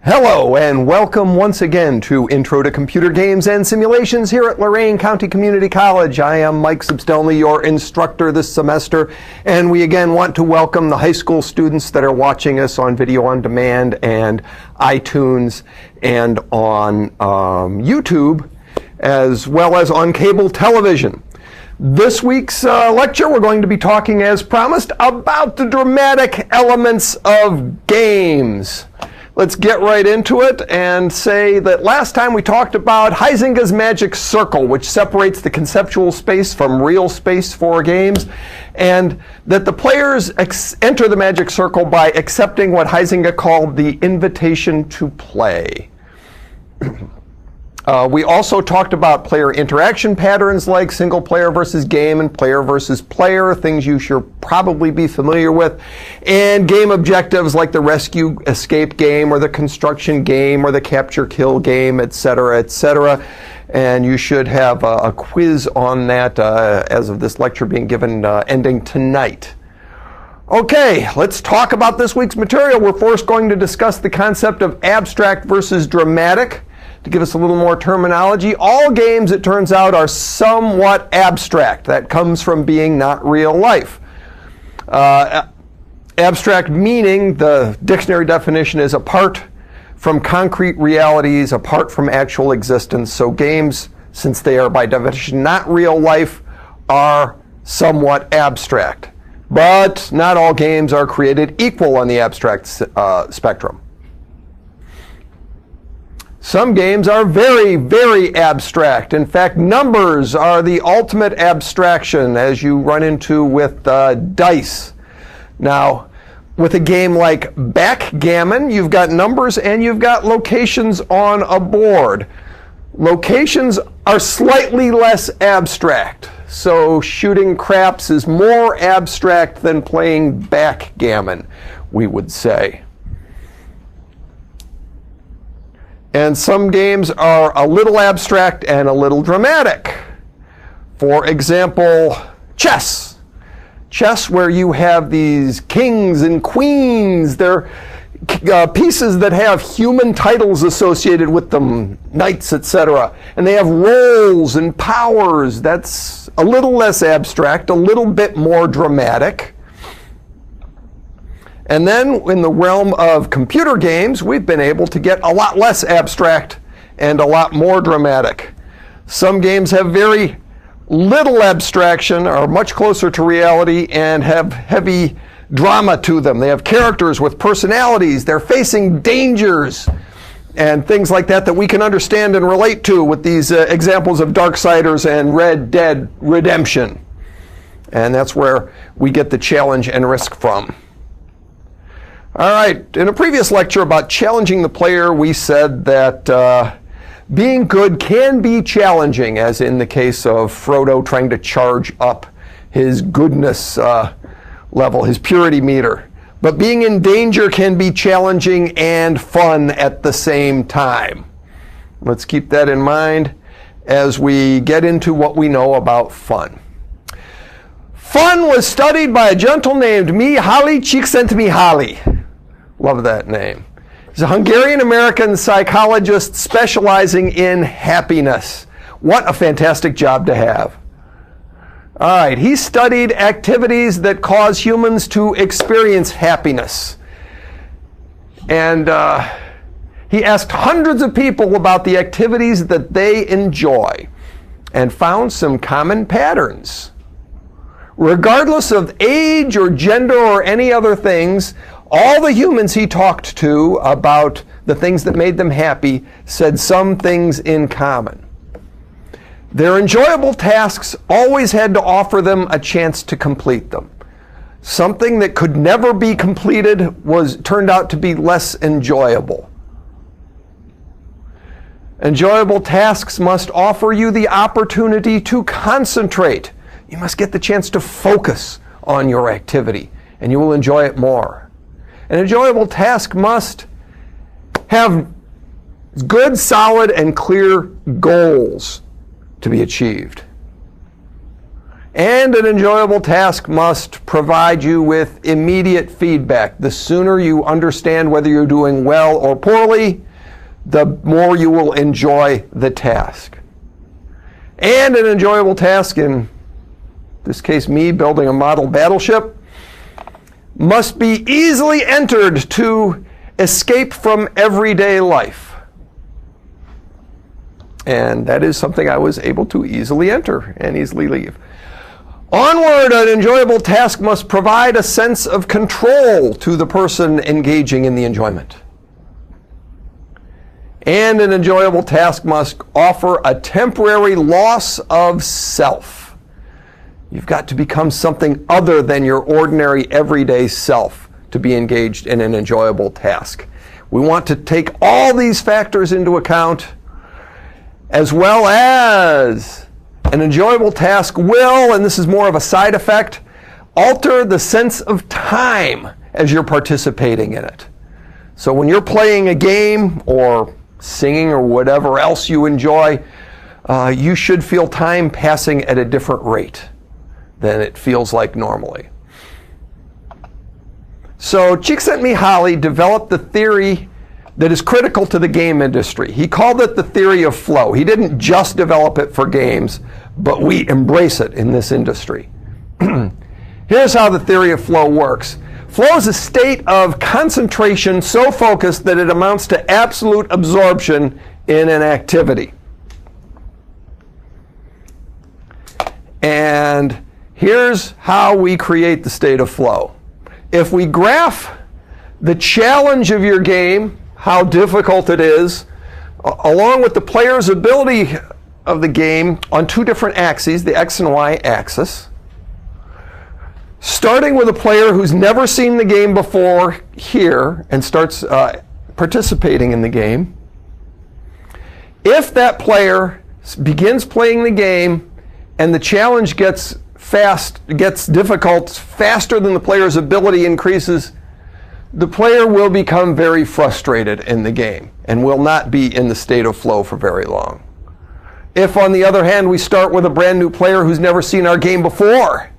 Hello and welcome once again to Intro to Computer Games and Simulations here at Lorain County Community College. I am Mike Csikszentmihályi, your instructor this semester, and we again want to welcome the high school students that are watching us on video on demand and iTunes and on YouTube, as well as on cable television. This week's lecture, we're going to be talking, as promised, about the dramatic elements of games. Let's get right into it and say that last time we talked about Huizinga's magic circle, which separates the conceptual space from real space for games, and that the players enter the magic circle by accepting what Huizinga called the invitation to play. We also talked about player interaction patterns like single player versus game and player versus player, things you should probably be familiar with, and game objectives like the rescue escape game or the construction game or the capture kill game, etc., etc. And you should have a quiz on that as of this lecture being given ending tonight. Okay, let's talk about this week's material. We're first going to discuss the concept of abstract versus dramatic. To give us a little more terminology, all games, it turns out, are somewhat abstract. That comes from being not real life. Abstract meaning, the dictionary definition is apart from concrete realities, apart from actual existence. So games, since they are by definition not real life, are somewhat abstract. But not all games are created equal on the abstract spectrum. Some games are very, very abstract. In fact, numbers are the ultimate abstraction, as you run into with dice. Now, with a game like backgammon, you've got numbers and you've got locations on a board. Locations are slightly less abstract. So shooting craps is more abstract than playing backgammon, we would say. And some games are a little abstract and a little dramatic. For example, chess. Chess, where you have these kings and queens. They're pieces that have human titles associated with them, knights, etc. And they have roles and powers. That's a little less abstract, a little bit more dramatic. And then in the realm of computer games, we've been able to get a lot less abstract and a lot more dramatic. Some games have very little abstraction, are much closer to reality, and have heavy drama to them. They have characters with personalities. They're facing dangers and things like that that we can understand and relate to with these examples of Darksiders and Red Dead Redemption. And that's where we get the challenge and risk from. All right, in a previous lecture about challenging the player, we said that being good can be challenging, as in the case of Frodo trying to charge up his goodness level, his purity meter. But being in danger can be challenging and fun at the same time. Let's keep that in mind as we get into what we know about fun. Fun was studied by a gentleman named Mihaly Csikszentmihályi. Love that name. He's a Hungarian-American psychologist specializing in happiness. What a fantastic job to have. All right, he studied activities that cause humans to experience happiness. And he asked hundreds of people about the activities that they enjoy and found some common patterns. Regardless of age or gender or any other things, all the humans he talked to about the things that made them happy said some things in common. Their enjoyable tasks always had to offer them a chance to complete them. Something that could never be completed turned out to be less enjoyable. Enjoyable tasks must offer you the opportunity to concentrate. You must get the chance to focus on your activity, and you will enjoy it more. An enjoyable task must have good, solid, and clear goals to be achieved. And an enjoyable task must provide you with immediate feedback. The sooner you understand whether you're doing well or poorly, the more you will enjoy the task. And an enjoyable task, in this case me building a model battleship, must be easily entered to escape from everyday life. And that is something I was able to easily enter and easily leave. Onward, an enjoyable task must provide a sense of control to the person engaging in the enjoyment. And an enjoyable task must offer a temporary loss of self. You've got to become something other than your ordinary everyday self to be engaged in an enjoyable task. We want to take all these factors into account, as well as an enjoyable task will, and this is more of a side effect, alter the sense of time as you're participating in it. So when you're playing a game or singing or whatever else you enjoy, you should feel time passing at a different rate than it feels like normally. So Csikszentmihályi developed the theory that is critical to the game industry. He called it the theory of flow. He didn't just develop it for games, but we embrace it in this industry. Here's how the theory of flow works. Flow is a state of concentration so focused that it amounts to absolute absorption in an activity. And here's how we create the state of flow. If we graph the challenge of your game, how difficult it is, along with the player's ability of the game on two different axes, the X and Y axis, starting with a player who's never seen the game before here and starts participating in the game. If that player begins playing the game and the challenge gets difficult faster than the player's ability increases, the player will become very frustrated in the game and will not be in the state of flow for very long. If, on the other hand, we start with a brand new player who's never seen our game before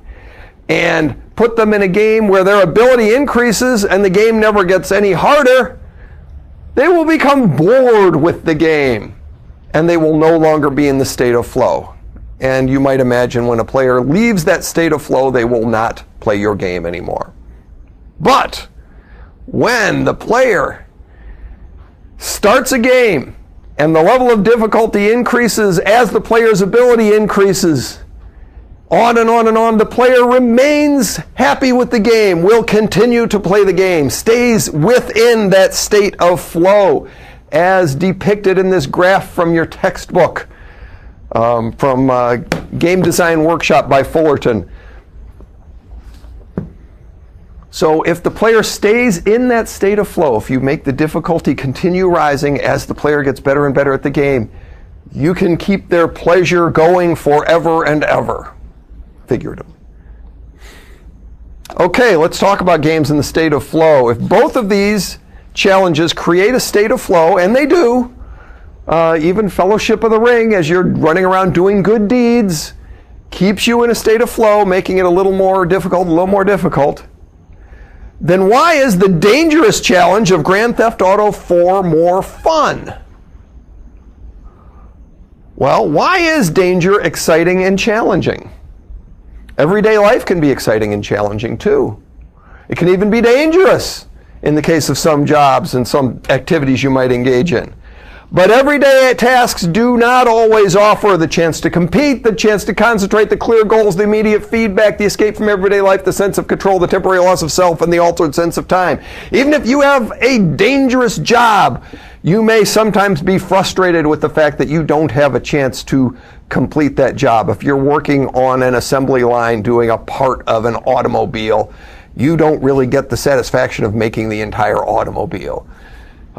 and put them in a game where their ability increases and the game never gets any harder, they will become bored with the game and they will no longer be in the state of flow. And you might imagine when a player leaves that state of flow, they will not play your game anymore. But when the player starts a game and the level of difficulty increases as the player's ability increases, on and on and on, the player remains happy with the game, will continue to play the game, stays within that state of flow, as depicted in this graph from your textbook, from Game Design Workshop by Fullerton. So if the player stays in that state of flow, if you make the difficulty continue rising as the player gets better and better at the game, you can keep their pleasure going forever and ever, figuratively. Okay, let's talk about games in the state of flow. If both of these challenges create a state of flow, and they do, even Fellowship of the Ring, as you're running around doing good deeds, keeps you in a state of flow, making it a little more difficult, then why is the dangerous challenge of Grand Theft Auto 4 more fun? Well, why is danger exciting and challenging? Everyday life can be exciting and challenging too. It can even be dangerous in the case of some jobs and some activities you might engage in. But everyday tasks do not always offer the chance to compete, the chance to concentrate, the clear goals, the immediate feedback, the escape from everyday life, the sense of control, the temporary loss of self, and the altered sense of time. Even if you have a dangerous job, you may sometimes be frustrated with the fact that you don't have a chance to complete that job. If you're working on an assembly line doing a part of an automobile, you don't really get the satisfaction of making the entire automobile.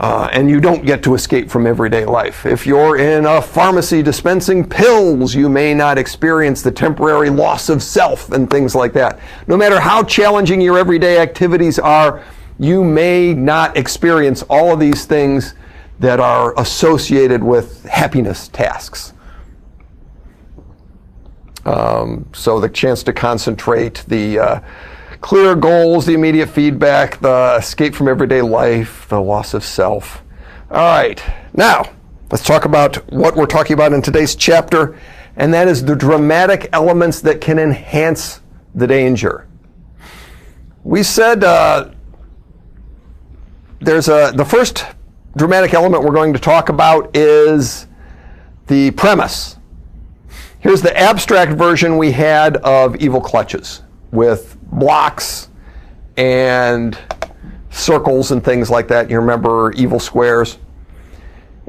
And you don't get to escape from everyday life. If you're in a pharmacy dispensing pills, you may not experience the temporary loss of self and things like that. No matter how challenging your everyday activities are, you may not experience all of these things that are associated with happiness tasks. So the chance to concentrate, the clear goals, the immediate feedback, the escape from everyday life, the loss of self. All right, now let's talk about what we're talking about in today's chapter, and that is the dramatic elements that can enhance the danger. We said the first dramatic element we're going to talk about is the premise. Here's the abstract version we had of evil clutches with blocks and circles and things like that. You remember evil squares?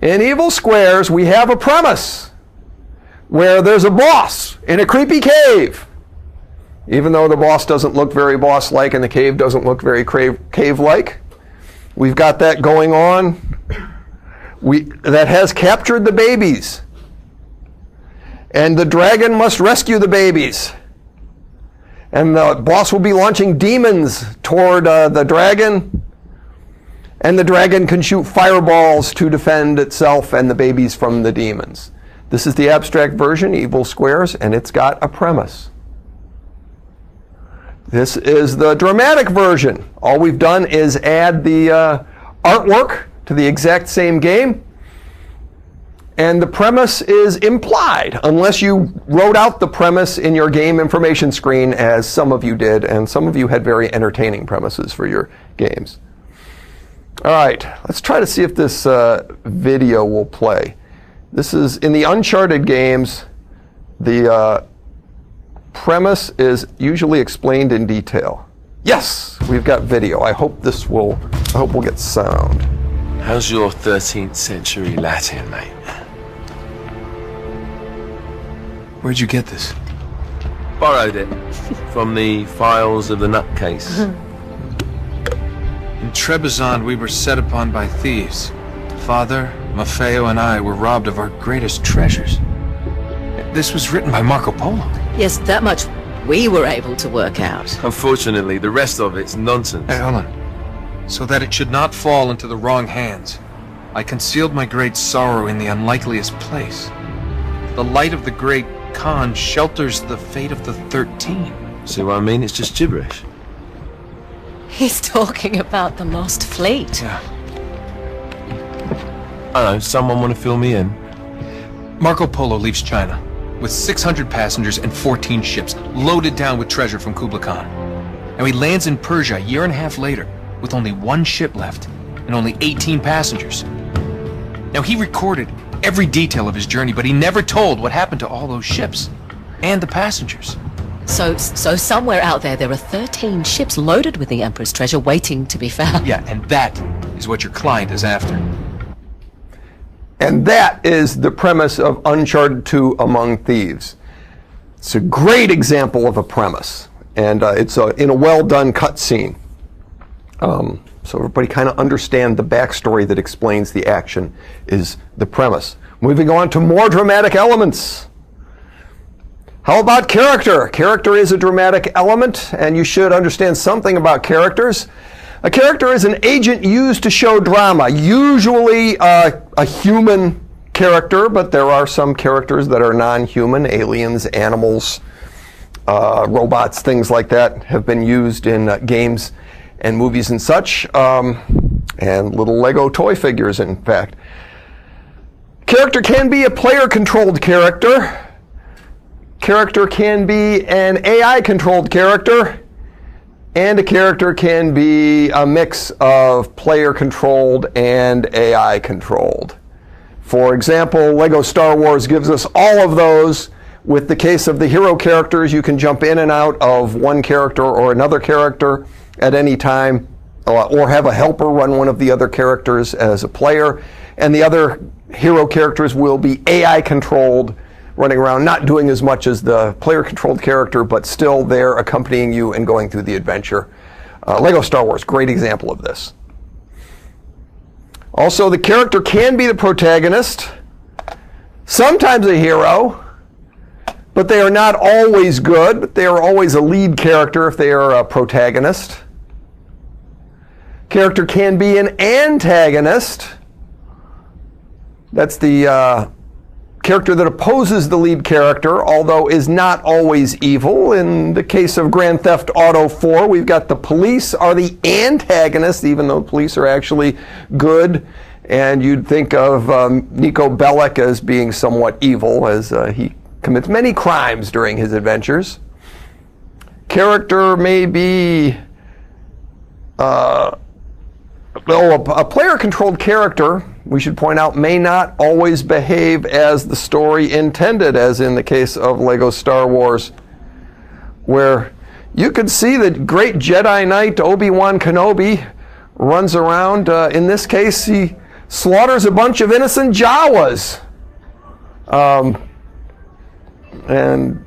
In evil squares, we have a premise where there's a boss in a creepy cave. Even though the boss doesn't look very boss-like and the cave doesn't look very cave-like, we've got that going on. That has captured the babies. And the dragon must rescue the babies. And the boss will be launching demons toward the dragon. And the dragon can shoot fireballs to defend itself and the babies from the demons. This is the abstract version, evil squares, and it's got a premise. This is the dramatic version. All we've done is add the artwork to the exact same game. And the premise is implied, unless you wrote out the premise in your game information screen, as some of you did, and some of you had very entertaining premises for your games. All right, let's try to see if this video will play. This is in the Uncharted games. The premise is usually explained in detail. Yes, we've got video. I hope we'll get sound. How's your 13th century Latin, mate? Where'd you get this? Borrowed it from the files of the nutcase. In Trebizond, we were set upon by thieves. Father, Maffeo, and I were robbed of our greatest treasures. This was written by Marco Polo. Yes, that much we were able to work out. Unfortunately, the rest of it's nonsense. Hey, hold on. So that it should not fall into the wrong hands, I concealed my great sorrow in the unlikeliest place. The light of the great Khan shelters the fate of the 13. See what I mean? It's just gibberish. He's talking about the lost fleet. Yeah. I don't know, someone want to fill me in? Marco Polo leaves China with 600 passengers and 14 ships loaded down with treasure from Kublai Khan. And he lands in Persia a year and a half later with only one ship left and only 18 passengers. Now, he recorded every detail of his journey, but he never told what happened to all those ships and the passengers. So somewhere out there are 13 ships loaded with the Emperor's treasure waiting to be found. Yeah, and that is what your client is after. And that is the premise of Uncharted 2 Among Thieves. It's a great example of a premise, and it's in a well-done cutscene. So everybody kind of understand the backstory that explains the action is the premise. Moving on to more dramatic elements. How about character? Character is a dramatic element, and you should understand something about characters. A character is an agent used to show drama, usually a human character, but there are some characters that are non-human, aliens, animals, robots, things like that have been used in games and movies and such, and little Lego toy figures, in fact. Character can be a player-controlled character. Character can be an AI-controlled character. And a character can be a mix of player-controlled and AI-controlled. For example, Lego Star Wars gives us all of those. With the case of the hero characters, you can jump in and out of one character or another character at any time, or have a helper run one of the other characters as a player. And the other hero characters will be AI-controlled, running around, not doing as much as the player-controlled character, but still there accompanying you and going through the adventure. Lego Star Wars, great example of this. Also, the character can be the protagonist, sometimes a hero, but they are not always good, but they are always a lead character if they are a protagonist. Character can be an antagonist. That's the character that opposes the lead character, although is not always evil. In the case of Grand Theft Auto 4, we've got the police are the antagonists, even though police are actually good. And you'd think of Nico Bellic as being somewhat evil, as he commits many crimes during his adventures. Character may be a player-controlled character, we should point out, may not always behave as the story intended, as in the case of Lego Star Wars, where you could see that great Jedi Knight Obi-Wan Kenobi runs around. In this case, he slaughters a bunch of innocent Jawas. And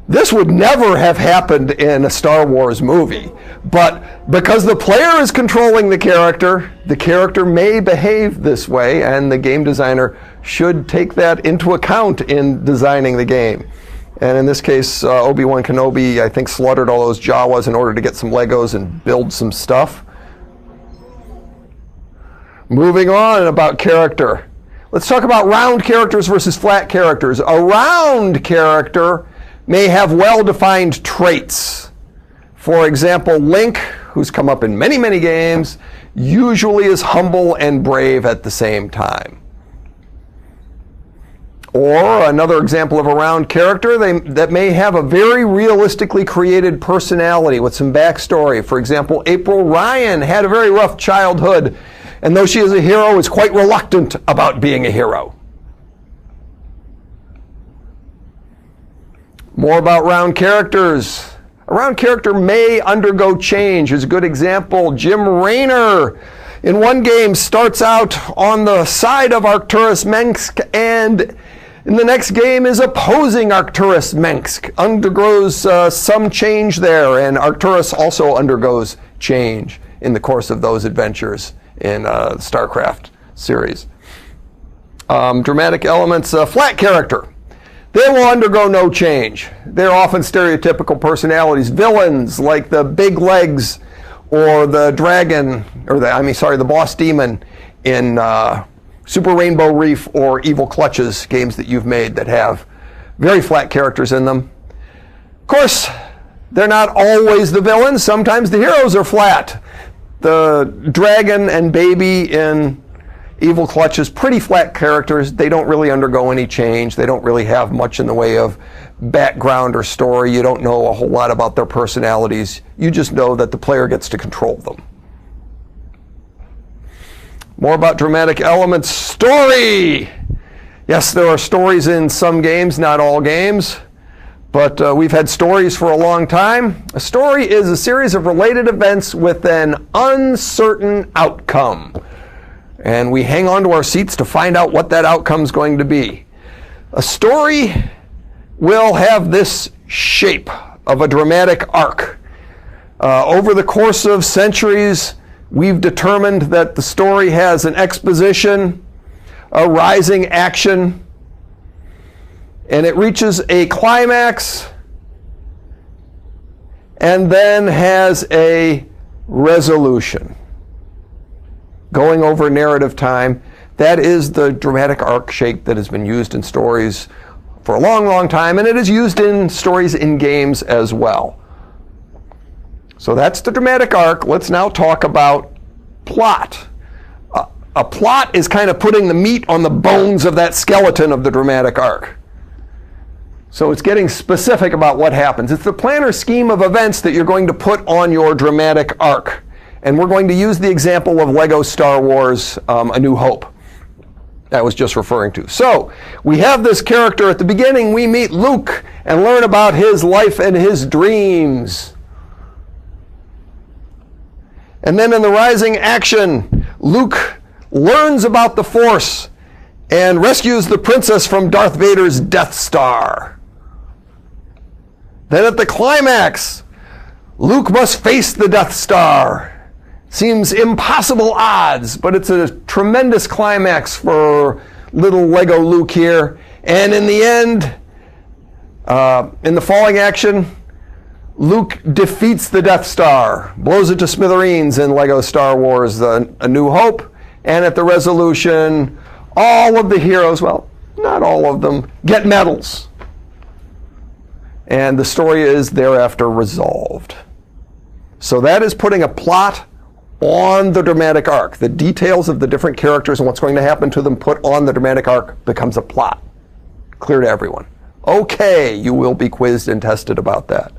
this would never have happened in a Star Wars movie, but because the player is controlling the character may behave this way, and the game designer should take that into account in designing the game. And in this case, Obi-Wan Kenobi, I think, slaughtered all those Jawas in order to get some Legos and build some stuff. Moving on about character. Let's talk about round characters versus flat characters. A round character may have well-defined traits. For example, Link, who's come up in many, many games, usually is humble and brave at the same time. Or another example of a round character that may have a very realistically created personality with some backstory. For example, April Ryan had a very rough childhood, and though she is a hero, is quite reluctant about being a hero. More about round characters. A round character may undergo change. As a good example, Jim Raynor in one game starts out on the side of Arcturus Mengsk, and in the next game is opposing Arcturus Mengsk, undergoes some change there, and Arcturus also undergoes change in the course of those adventures in the StarCraft series. Dramatic elements, flat character. They will undergo no change. They're often stereotypical personalities. Villains like the Big Legs or the dragon, or the boss demon in Super Rainbow Reef or Evil Clutches, games that you've made that have very flat characters in them. Of course, they're not always the villains. Sometimes the heroes are flat. The dragon and baby in Evil Clutches, pretty flat characters. They don't really undergo any change. They don't really have much in the way of background or story. You don't know a whole lot about their personalities. You just know that the player gets to control them. More about dramatic elements. Story! Yes, there are stories in some games, not all games, but we've had stories for a long time. A story is a series of related events with an uncertain outcome. And we hang on to our seats to find out what that outcome is going to be. A story will have this shape of a dramatic arc. Over the course of centuries, we've determined that the story has an exposition, a rising action, and it reaches a climax, and then has a resolution. Going over narrative time, that is the dramatic arc shape that has been used in stories for a long, long time, and it is used in stories in games as well. So that's the dramatic arc. Let's now talk about plot. A plot is kind of putting the meat on the bones of that skeleton of the dramatic arc. So it's getting specific about what happens. It's the plan or scheme of events that you're going to put on your dramatic arc. And we're going to use the example of Lego Star Wars A New Hope that I was just referring to. So we have this character at the beginning. We meet Luke and learn about his life and his dreams. And then in the rising action, Luke learns about the Force and rescues the princess from Darth Vader's Death Star. Then at the climax, Luke must face the Death Star. Seems impossible odds, but it's a tremendous climax for little Lego Luke here. And in the end, in the falling action, Luke defeats the Death Star, blows it to smithereens in Lego Star Wars A New Hope, And at the resolution, all of the heroes, well, not all of them, get medals. And the story is thereafter resolved. So that is putting a plot on the dramatic arc. The details of the different characters and what's going to happen to them put on the dramatic arc becomes a plot. Clear to everyone. Okay, you will be quizzed and tested about that.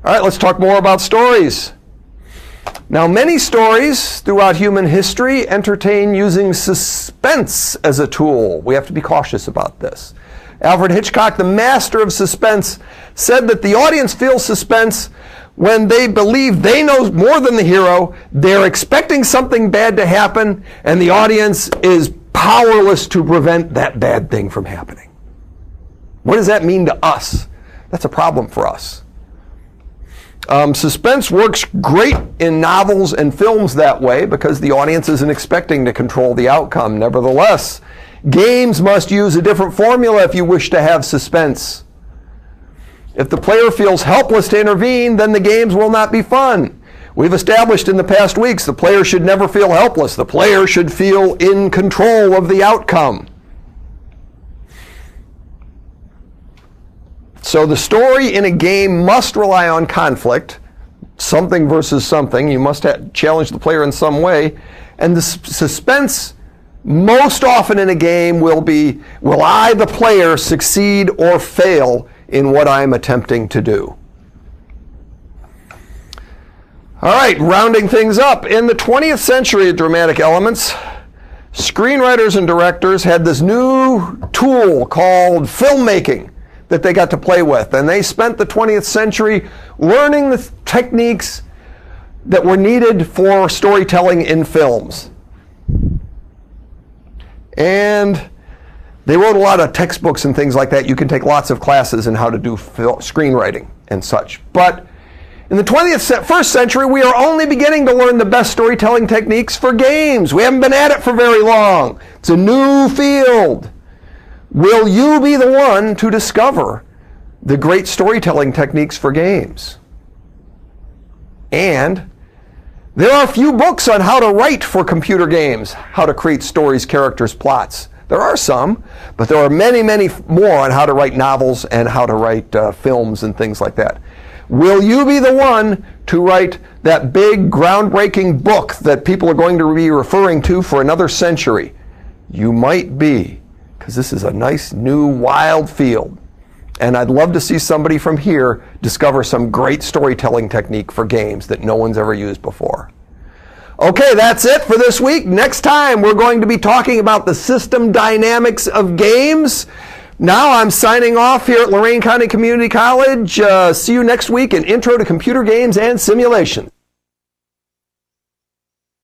All right, let's talk more about stories. Now, many stories throughout human history entertain using suspense as a tool. We have to be cautious about this. Alfred Hitchcock, the master of suspense, said that the audience feels suspense when they believe they know more than the hero, they're expecting something bad to happen, and the audience is powerless to prevent that bad thing from happening. What does that mean to us? That's a problem for us. Suspense works great in novels and films that way because the audience isn't expecting to control the outcome. Nevertheless, games must use a different formula if you wish to have suspense. If the player feels helpless to intervene, then the games will not be fun. We've established in the past weeks the player should never feel helpless. The player should feel in control of the outcome. So the story in a game must rely on conflict, something versus something. You must challenge the player in some way. And the suspense most often in a game will be, will I, the player, succeed or fail in what I'm attempting to do? All right, rounding things up. In the 20th century of dramatic elements, screenwriters and directors had this new tool called filmmaking that they got to play with. And they spent the 20th century learning the techniques that were needed for storytelling in films. And they wrote a lot of textbooks and things like that. You can take lots of classes in how to do screenwriting and such. But in the 21st century, we are only beginning to learn the best storytelling techniques for games. We haven't been at it for very long. It's a new field. Will you be the one to discover the great storytelling techniques for games? And there are few books on how to write for computer games, how to create stories, characters, plots. There are some, but there are many, many more on how to write novels and how to write films and things like that. Will you be the one to write that big, groundbreaking book that people are going to be referring to for another century? You might be, because this is a nice, new, wild field. And I'd love to see somebody from here discover some great storytelling technique for games that no one's ever used before. Okay, that's it for this week. Next time, we're going to be talking about the system dynamics of games. Now I'm signing off here at Lorain County Community College. See you next week in Intro to Computer Games and Simulation.